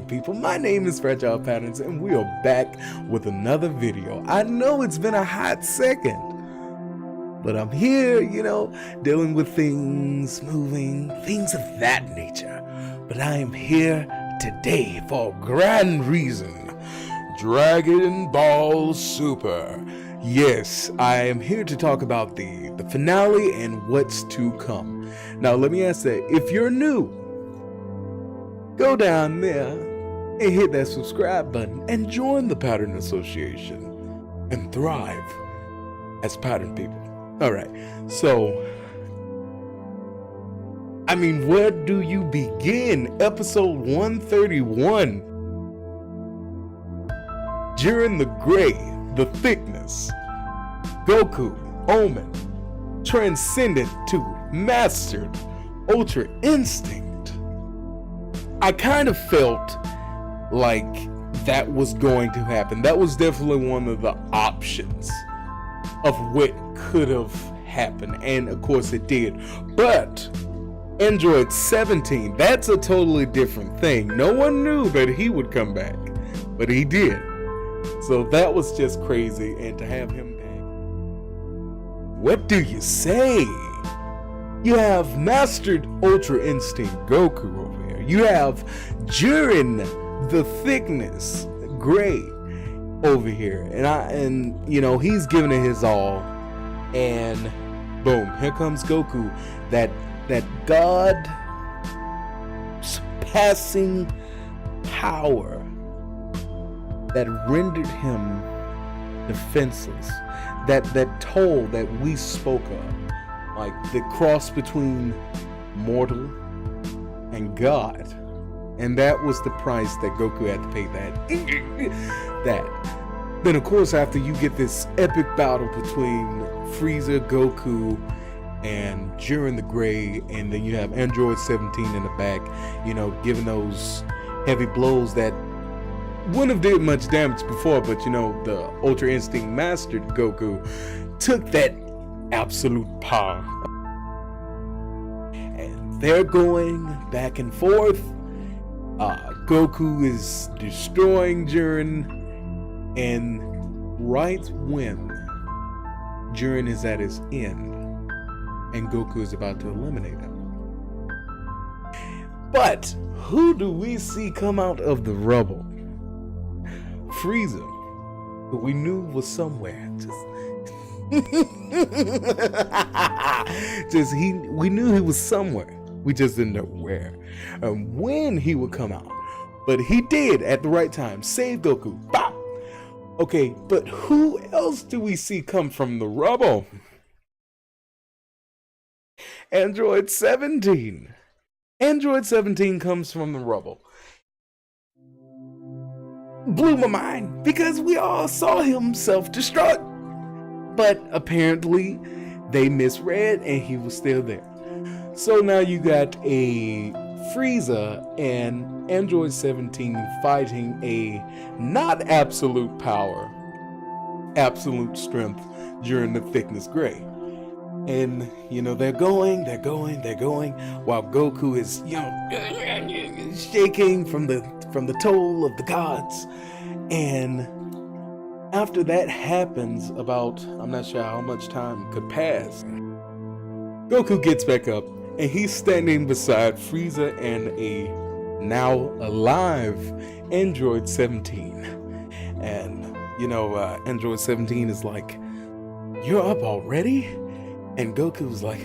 people? My name is Patterns, and we are back with another video. I know it's been a hot second, but I'm here, dealing with things, moving, things of that nature. But I am here today for a grand reason. Dragon Ball Super. Yes, I am here to talk about the finale and what's to come. Now, let me ask that, if you're new, go down there and hit that subscribe button and join the Pattern Association and thrive as pattern people. All right, so, where do you begin? Episode 131. During the gray, the thickness, Goku, Omen, transcended to mastered Ultra Instinct. I kind of felt like that was going to happen. That was definitely one of the options of what could have happened, and of course it did. But Android 17, that's a totally different thing. No one knew that he would come back, but he did. So that was just crazy, and to have him back. What do you say? You have mastered Ultra Instinct Goku over here. You have during the thickness Gray over here, and he's giving it his all, and boom, here comes Goku, that God surpassing power that rendered him defenseless, that toll that we spoke of, like the cross between mortal and God, and that was the price that Goku had to pay. That then, of course, after you get this epic battle between Frieza, Goku, and Jiren the Gray, and then you have Android 17 in the back, giving those heavy blows that wouldn't have did much damage before, but the Ultra Instinct mastered Goku took that absolute power. And they're going back and forth. Goku is destroying Jiren, and right when Jiren is at his end and Goku is about to eliminate him. But who do we see come out of the rubble? Frieza, who we knew was somewhere. We knew he was somewhere. We just didn't know where and when he would come out. But he did at the right time. Save Goku. Bop! Okay, but who else do we see come from the rubble? Android 17. Android 17 comes from the rubble. Blew my mind because we all saw him self-destruct. But apparently they misread and he was still there. So now you got a Frieza and Android 17 fighting a not absolute power, absolute strength during the thickness Gray. And they're going while Goku is shaking from the toll of the gods. And after that happens, about, I'm not sure how much time could pass, Goku gets back up and he's standing beside Frieza and a now alive Android 17. And Android 17 is like, "You're up already?" And Goku was like,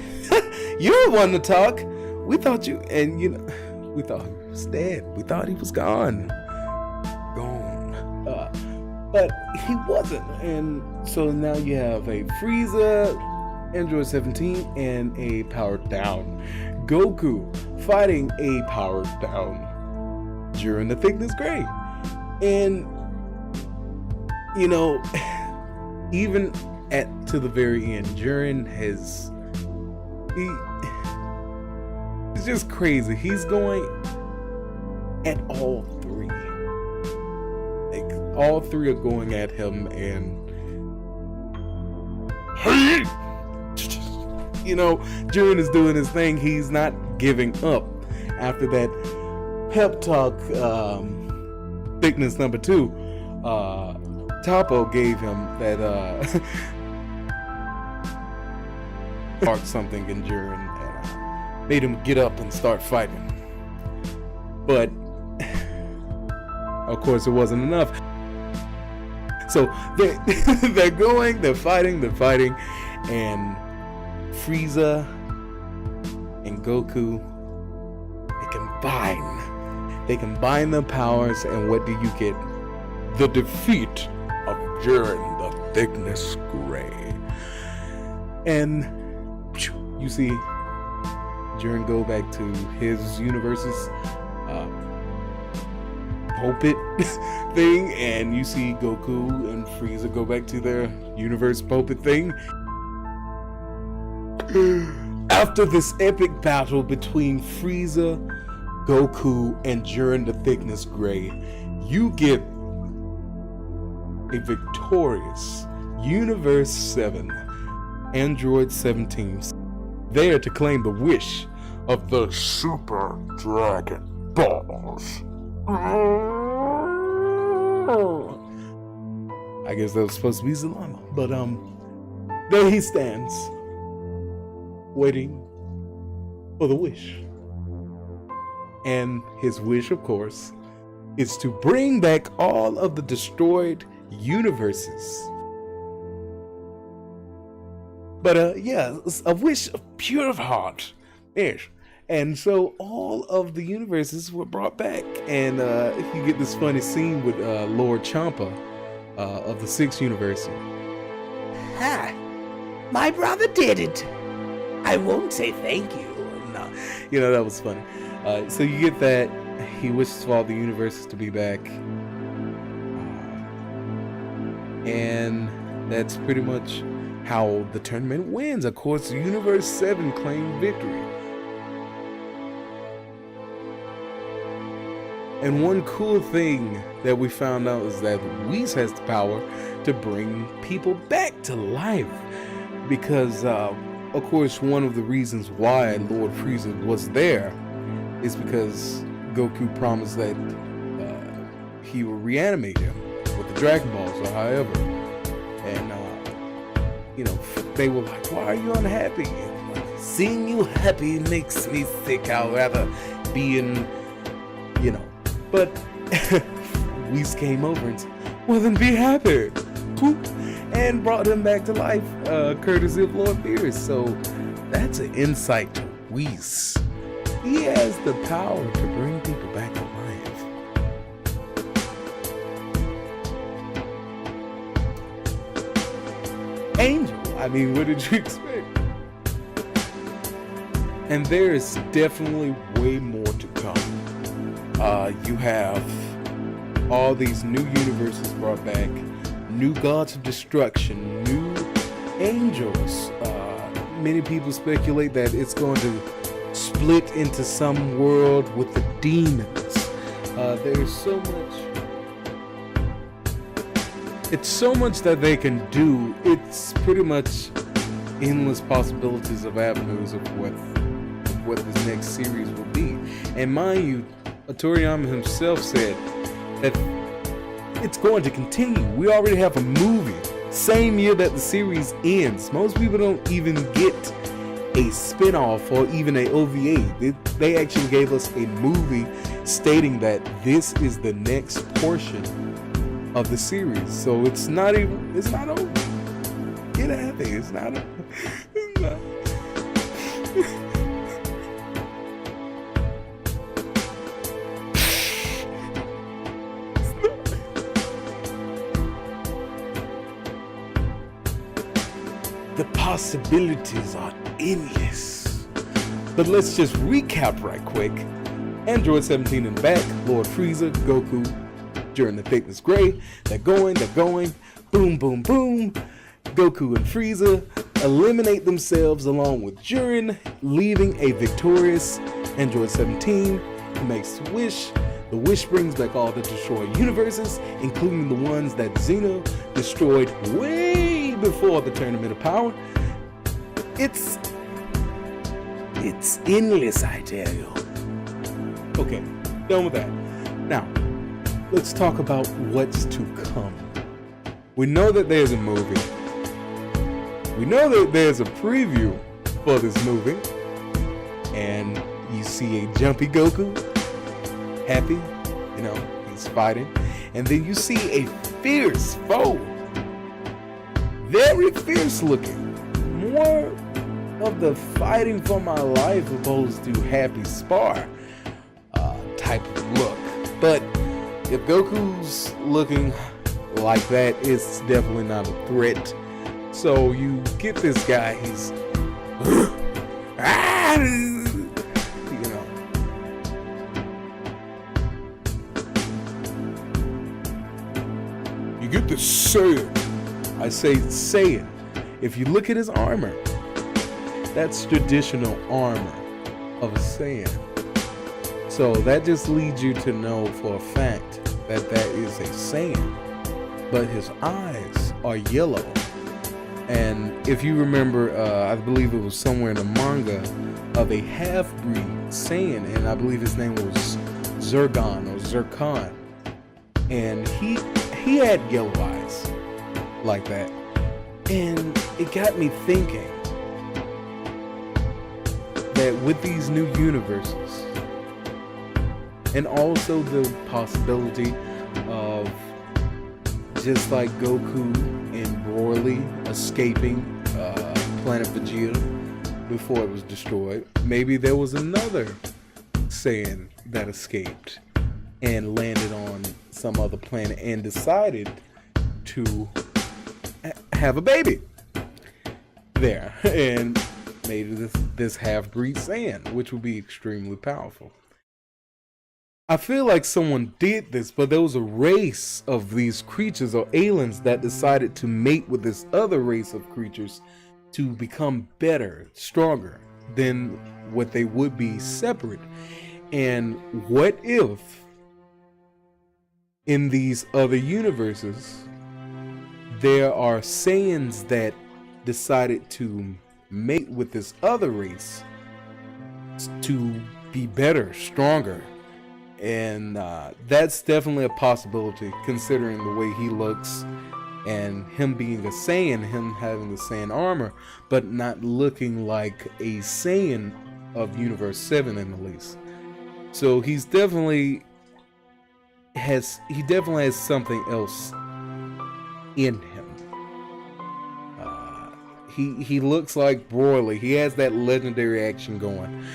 "You're the one to talk. We thought you," and we thought he was dead. We thought he was gone. But he wasn't. And so now you have a Frieza, Android 17, and a powered down Goku fighting a powered down during the thickness Gray. And even to the very end, Jiren it's just crazy. He's going at all three. Like, all three are going at him, and Jiren is doing his thing. He's not giving up after that pep talk thickness number 2, Topo gave him that sparked something in Jiren and made him get up and start fighting. But of course, it wasn't enough. So they're going, they're fighting, and Frieza and Goku, they combine their powers, and what do you get? The defeat of Jiren, the Thickness Gray. And you see Jiren go back to his universe's pulpit thing, and you see Goku and Frieza go back to their universe pulpit thing. After this epic battle between Frieza, Goku, and Jiren the Thickness Gray, you get a victorious Universe 7 Android 17 there to claim the wish of the Super Dragon Balls. I guess that was supposed to be Zalama, but there he stands, waiting for the wish. And his wish, of course, is to bring back all of the destroyed universes. But yeah, a wish of pure heart. Yes. And so all of the universes were brought back, and you get this funny scene with Lord Champa of the 6th universe. Ha! My brother did it. I won't say thank you. No, you know, that was funny. So you get that he wishes for all the universes to be back, and that's pretty much how the tournament wins. Of course, Universe 7 claimed victory. And one cool thing that we found out is that Whis has the power to bring people back to life. Because, of course, one of the reasons why Lord Frieza was there is because Goku promised that he would reanimate him with the Dragon Balls or however. And, you know, they were like, why are you unhappy? And, like, seeing you happy makes me sick. I'd rather be in, you know. But Whis came over and said, well, then be happy. Poop. And brought him back to life, courtesy of Lord Beerus. So that's an insight to Whis. He has the power to bring people back to life. Angel, I mean, what did you expect? And there is definitely way more to come. You have all these new universes brought back, new gods of destruction, new angels. Many people speculate that it's going to split into some world with the demons. There's so much. It's so much that they can do. It's pretty much endless possibilities of avenues of what this next series will be. And mind you, Toriyama himself said that it's going to continue. We already have a movie, same year that the series ends. Most people don't even get a spin-off or even a OVA. They actually gave us a movie stating that this is the next portion of the series. So it's not over. Get happy, it's not over. It's not. The possibilities are endless. But let's just recap right quick. Android 17 in the back, Lord Frieza, Goku, Jiren the Thickness Gray. They're going, boom, boom, boom. Goku and Frieza eliminate themselves along with Jiren, leaving a victorious Android 17 who makes the wish. The wish brings back all the destroyed universes, including the ones that Xeno destroyed way before the Tournament of Power. It's endless, I tell you. Okay, done with that. Now, let's talk about what's to come. We know that there's a movie. We know that there's a preview for this movie. And you see a jumpy Goku, happy, he's fighting. And then you see a fierce foe, very fierce looking, more of the fighting for my life opposed to happy spar type of look. But if Goku's looking like that, it's definitely not a threat. So you get this guy, he's you get the Saiyan. I say Saiyan. If you look at his armor, that's traditional armor of a Saiyan. So that just leads you to know for a fact that that is a Saiyan. But his eyes are yellow. And if you remember, I believe it was somewhere in the manga of a half-breed Saiyan, and I believe his name was Zircon. And he had yellow eyes like that. And it got me thinking that with these new universes, and also the possibility of just like Goku and Broly escaping planet Vegeta before it was destroyed, maybe there was another Saiyan that escaped and landed on some other planet and decided to have a baby there and made this half-breed Saiyan, which would be extremely powerful. I feel like someone did this, but there was a race of these creatures or aliens that decided to mate with this other race of creatures to become better, stronger than what they would be separate. And what if in these other universes there are Saiyans that decided to mate with this other race to be better, stronger? And that's definitely a possibility, considering the way he looks and him being a Saiyan, him having the Saiyan armor, but not looking like a Saiyan of Universe 7 in the least. So he's definitely has something else in him. He looks like Broly. He has that legendary action going.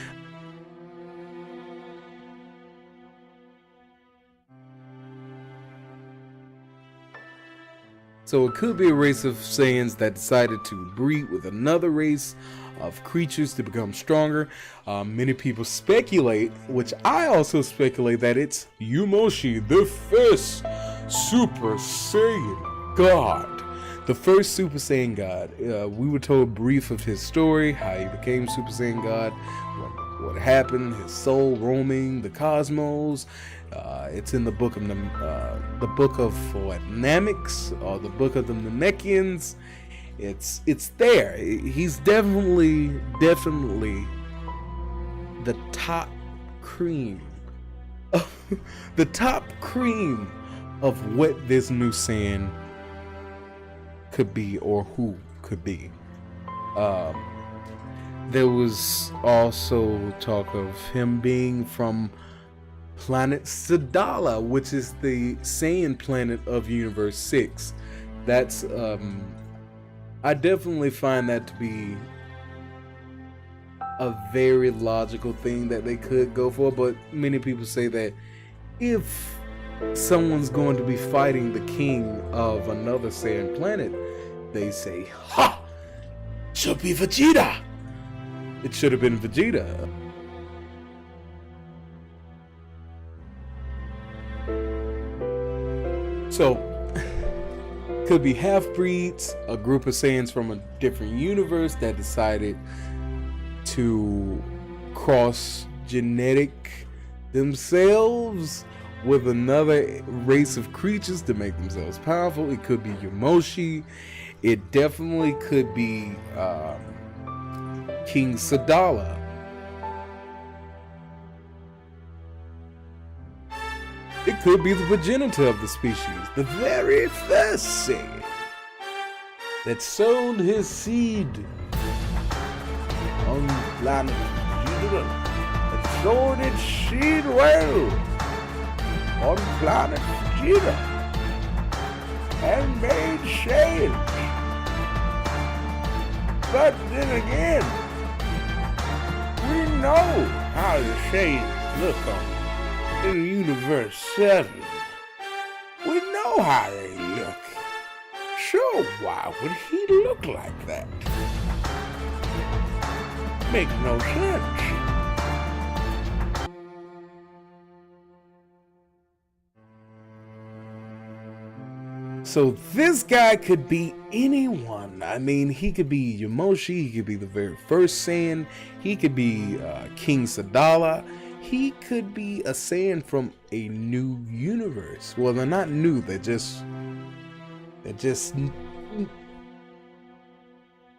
So it could be a race of Saiyans that decided to breed with another race of creatures to become stronger. Many people speculate, which I also speculate, that it's Yumoshi, the first Super Saiyan God. The first Super Saiyan God. We were told a brief of his story, how he became Super Saiyan God, what happened, his soul roaming the cosmos. It's in the book of Namekians, or the book of the Namekians. It's there. He's definitely the top cream, the top cream of what this new Saiyan could be, or who could be. There was also talk of him being from planet Sadala, which is the Saiyan planet of Universe 6. That's I definitely find that to be a very logical thing that they could go for, but many people say that if someone's going to be fighting the king of another Saiyan planet, they say, ha! Should be Vegeta! It should have been Vegeta. So, could be half-breeds, a group of Saiyans from a different universe that decided to cross-genetic themselves with another race of creatures to make themselves powerful. It could be Yumoshi. It definitely could be King Sadala. It could be the progenitor of the species, the very first Saiyan that sowed his seed on planet Jupiter, that sowed its seed well on planet Vegeta, and made Saiyans. But then again, we know how the Saiyans look in Universe 7. We know how they look. So why would he look like that? Makes no sense. So this guy could be anyone. I mean, he could be Yamoshi, he could be the very first Saiyan, he could be King Sadala, he could be a Saiyan from a new universe. Well, they're not new, they're just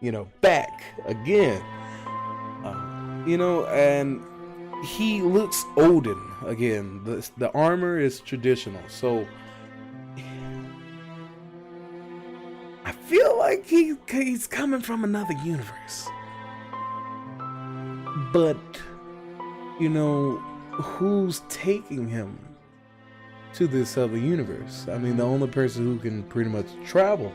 you know, back again. You know, and he looks olden again. The armor is traditional, so I feel like he's coming from another universe. But, you know, who's taking him to this other universe? I mean, the only person who can pretty much travel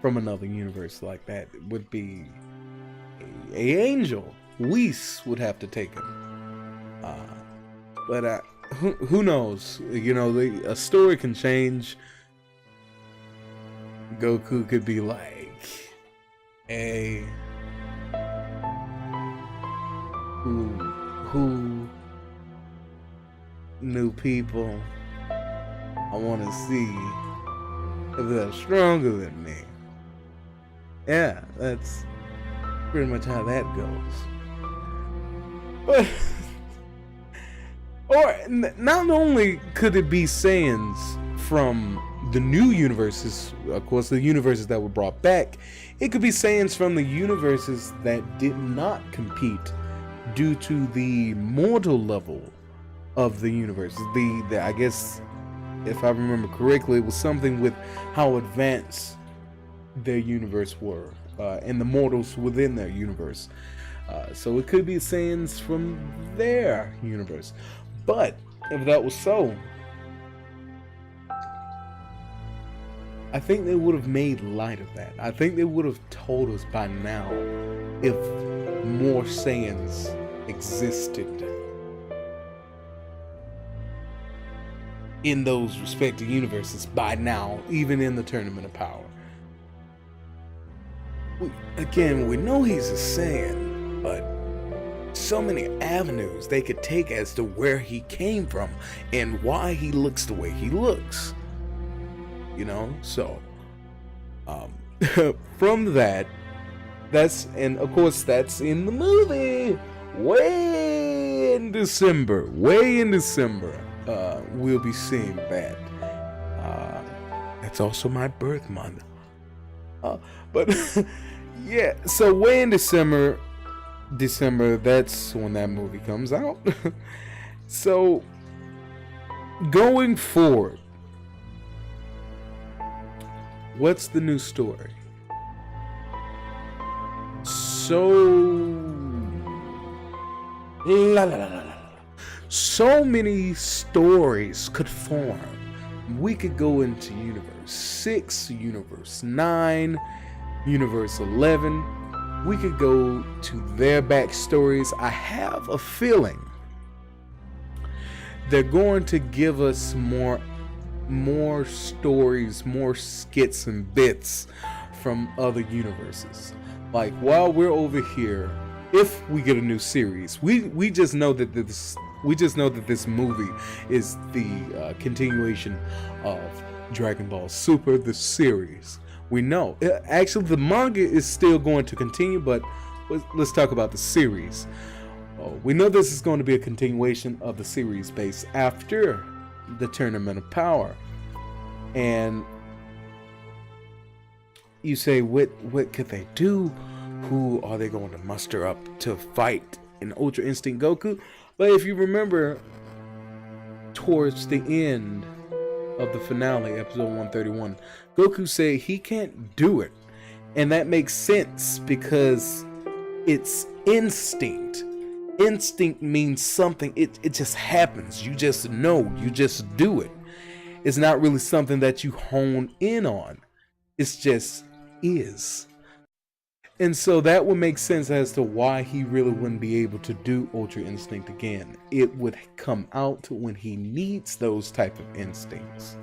from another universe like that would be a angel. Whis would have to take him. But who knows? You know, a story can change. Goku could be like, hey, who new people I want to see if they're stronger than me. Yeah, that's pretty much how that goes. But or not only could it be Saiyans from the new universes, of course, the universes that were brought back, it could be Saiyans from the universes that did not compete due to the mortal level of the universe. The I guess, if I remember correctly, it was something with how advanced their universe were, and the mortals within their universe. So it could be Saiyans from their universe. But if that was so, I think they would have made light of that. I think they would have told us by now if more Saiyans existed in those respective universes by now, even in the Tournament of Power. We know he's a Saiyan, but so many avenues they could take as to where he came from and why he looks the way he looks. You know, so from that's, and of course that's in the movie way in December, we'll be seeing that. That's also my birth month. But yeah, so way in December, that's when that movie comes out. So going forward, what's the new story? So many stories could form. We could go into Universe 6, Universe 9, Universe 11. We could go to their backstories. I have a feeling they're going to give us more stories, more skits and bits from other universes. Like, while we're over here, if we get a new series, we just know that this movie is the continuation of Dragon Ball Super, the series. We know. Actually, the manga is still going to continue, but let's talk about the series. We know this is going to be a continuation of the series based after the Tournament of Power. And you say, what could they do? Who are they going to muster up to fight an Ultra Instinct Goku? But if you remember, towards the end of the finale, episode 131, Goku said he can't do it. And that makes sense because it's instinct. Instinct means something, it just happens. You just know, you just do it. It's not really something that you hone in on. It's just is. And so that would make sense as to why he really wouldn't be able to do Ultra Instinct again. It would come out when he needs those type of instincts.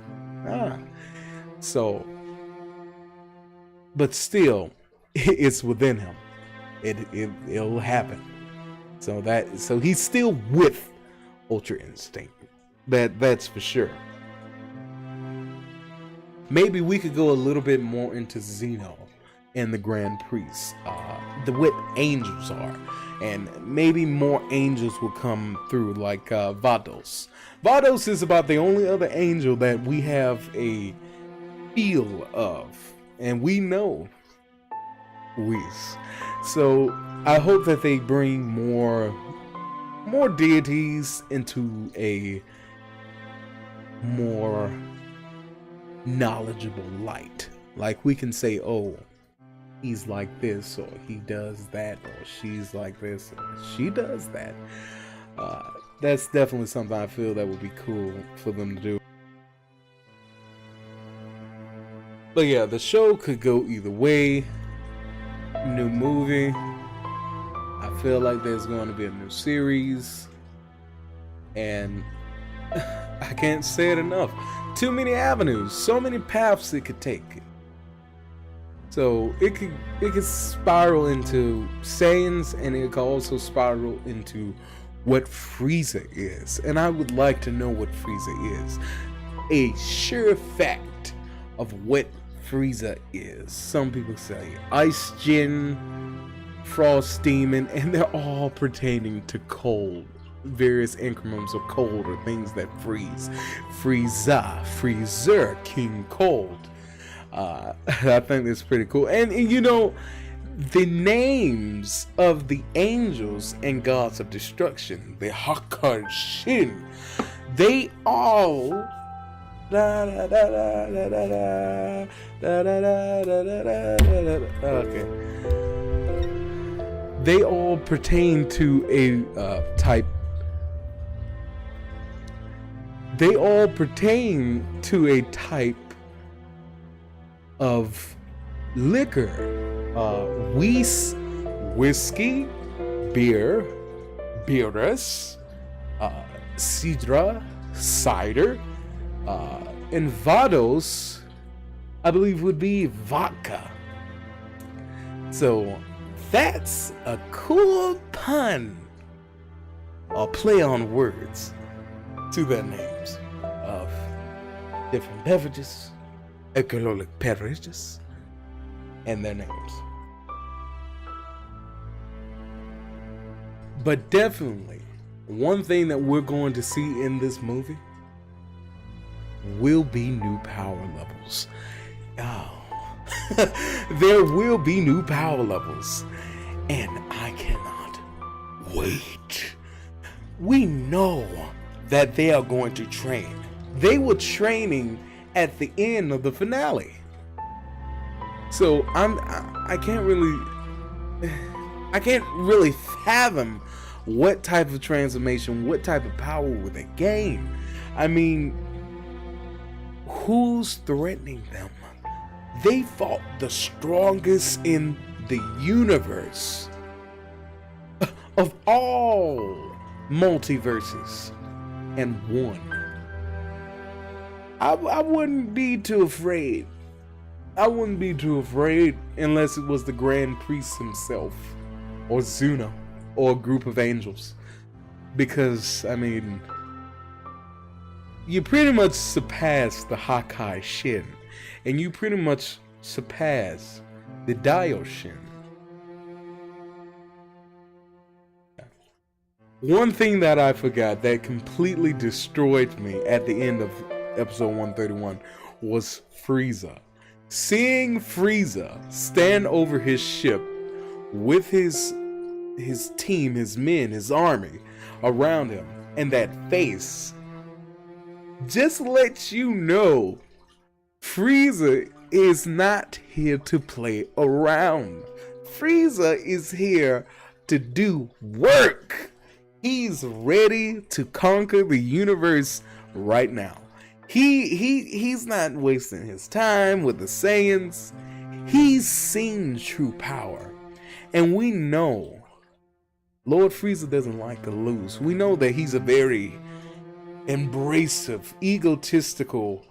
So, but still, it's within him. It'll happen. So he's still with Ultra Instinct. That's for sure. Maybe we could go a little bit more into Zeno and the Grand Priest, what angels are, and maybe more angels will come through, like Vados. Vados is about the only other angel that we have a feel of, and we know who is. So I hope that they bring more deities into a more knowledgeable light. Like we can say, oh, he's like this, or he does that, or she's like this, or she does that. That's definitely something I feel that would be cool for them to do. But yeah, the show could go either way. New movie. I feel like there's going to be a new series. And I can't say it enough. Too many avenues, so many paths it could take. So it could spiral into Saiyans, and it could also spiral into what Frieza is. And I would like to know what Frieza is. A sure fact of what Frieza is. Some people say Ice Jin, Frost Demon, and they're all pertaining to cold. Various increments of cold or things that freeze. Frieza, Freezer, King Cold. I think that's pretty cool. And you know, the names of the angels and gods of destruction, the Hakanshin, they all okay. They all pertain to a type. They all pertain to a type of liquor. Whiskey, beer, beerus, sidra, cider, and Vados, I believe, would be vodka. So that's a cool pun, or play on words to their names of different beverages, alcoholic beverages, and their names. But definitely, one thing that we're going to see in this movie will be new power levels. Oh, there will be new power levels, and I cannot wait. We know that they are going to train. They were training at the end of the finale. So I can't really fathom what type of transformation, what type of power would they gain. I mean, who's threatening them? They fought the strongest in the universe of all multiverses and won. I wouldn't be too afraid. I wouldn't be too afraid unless it was the Grand Priest himself, or Zuno, or a group of angels. Because, I mean, you pretty much surpass the Hakai Shin, and you pretty much surpass the Dio Shin. One thing that I forgot that completely destroyed me at the end of episode 131 was Frieza. Seeing Frieza stand over his ship with his team, his men, his army around him, and that face, just let you know, Frieza is not here to play around. Frieza is here to do work. He's ready to conquer the universe right now. He's not wasting his time with the Saiyans. He's seen true power. And we know Lord Frieza doesn't like to lose. We know that he's a very embracive, egotistical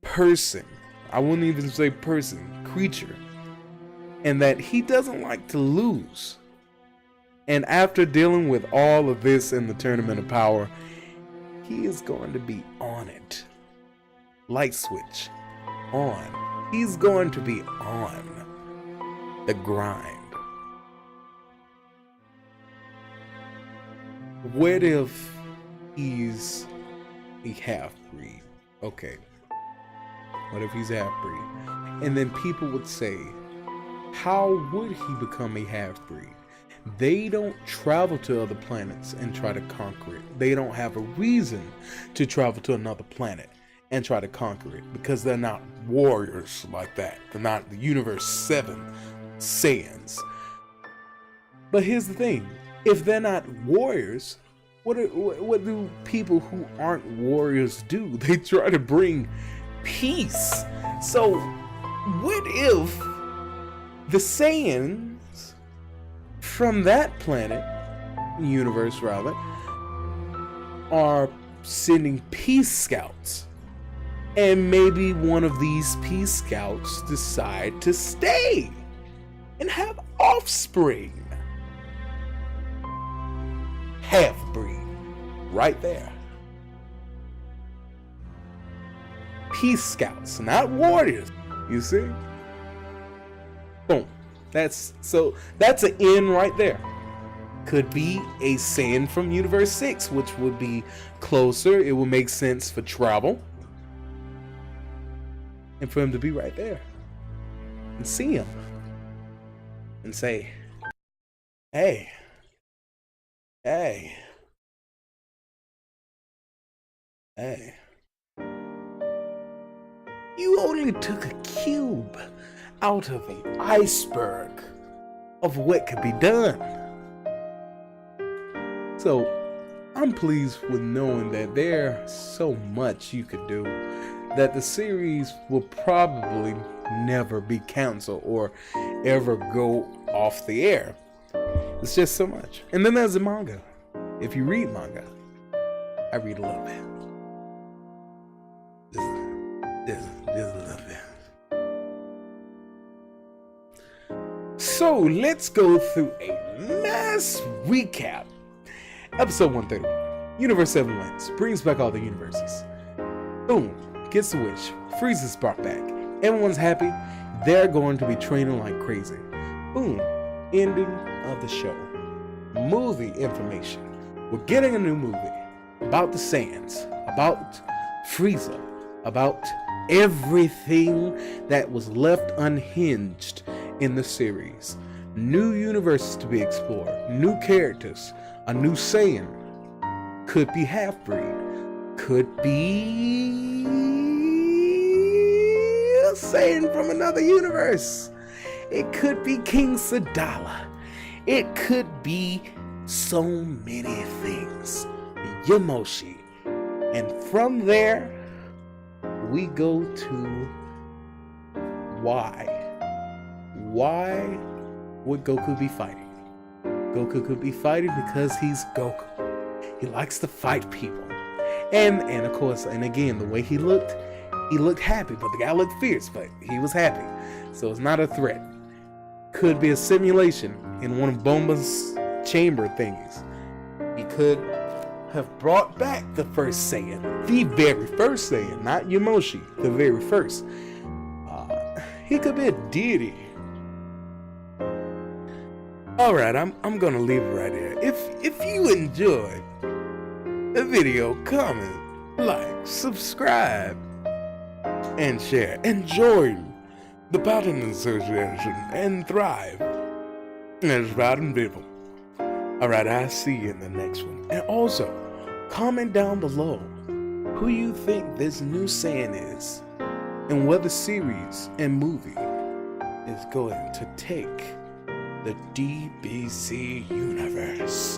person. I wouldn't even say person, creature. And that he doesn't like to lose. And after dealing with all of this in the Tournament of Power, he is going to be on it. Light switch on. He's going to be on the grind. What if he's a half-breed? Okay. What if he's half-breed? And then people would say, how would he become a half-breed? They don't travel to other planets and try to conquer it. They don't have a reason to travel to another planet and try to conquer it because they're not warriors like that. They're not the Universe 7 Saiyans. But here's the thing. If they're not warriors, what do people who aren't warriors do? They try to bring peace. So what if the Saiyans from that planet, universe rather, are sending peace scouts? And maybe one of these peace scouts decide to stay and have offspring. Half-breed, right there. Peace scouts, not warriors, you see? Boom. That's an N right there. Could be a Saiyan from Universe 6, which would be closer. It would make sense for travel. And for him to be right there. And see him. And say, hey. Hey. Hey. You only took a cube out of an iceberg of what could be done. So I'm pleased with knowing that there's so much you could do that the series will probably never be canceled or ever go off the air. It's just so much. And then there's the manga. If you read manga, I read a little bit. Just a little bit. So let's go through a mass recap. Episode 130. Universe 7 wins. Brings back all the universes. Boom. Gets the wish. Frieza's brought back. Everyone's happy. They're going to be training like crazy. Boom. Ending of the show. Movie information. We're getting a new movie about the Saiyans, about Frieza, about everything that was left unhinged in the series. New universes to be explored, new characters, a new Saiyan. Could be half-breed, could be a Saiyan from another universe. It could be King Sadala. It could be so many things. Yamoshi. And from there, we go to why. Why would Goku be fighting? Goku could be fighting because he's Goku. He likes to fight people. And of course, and again, the way he looked happy, but the guy looked fierce, but he was happy. So it's not a threat. Could be a simulation in one of Bomba's chamber thingies. He could have brought back the first Saiyan, the very first Saiyan, not Yamoshi, the very first. He could be a deity. Alright, I'm gonna leave it right here. If you enjoyed the video, comment, like, subscribe, and share. And join the Patterns Association and thrive as Pattern people. Alright, I'll see you in the next one. And also, comment down below who you think this new Saiyan is, and whether series and movie is going to take the DBC universe.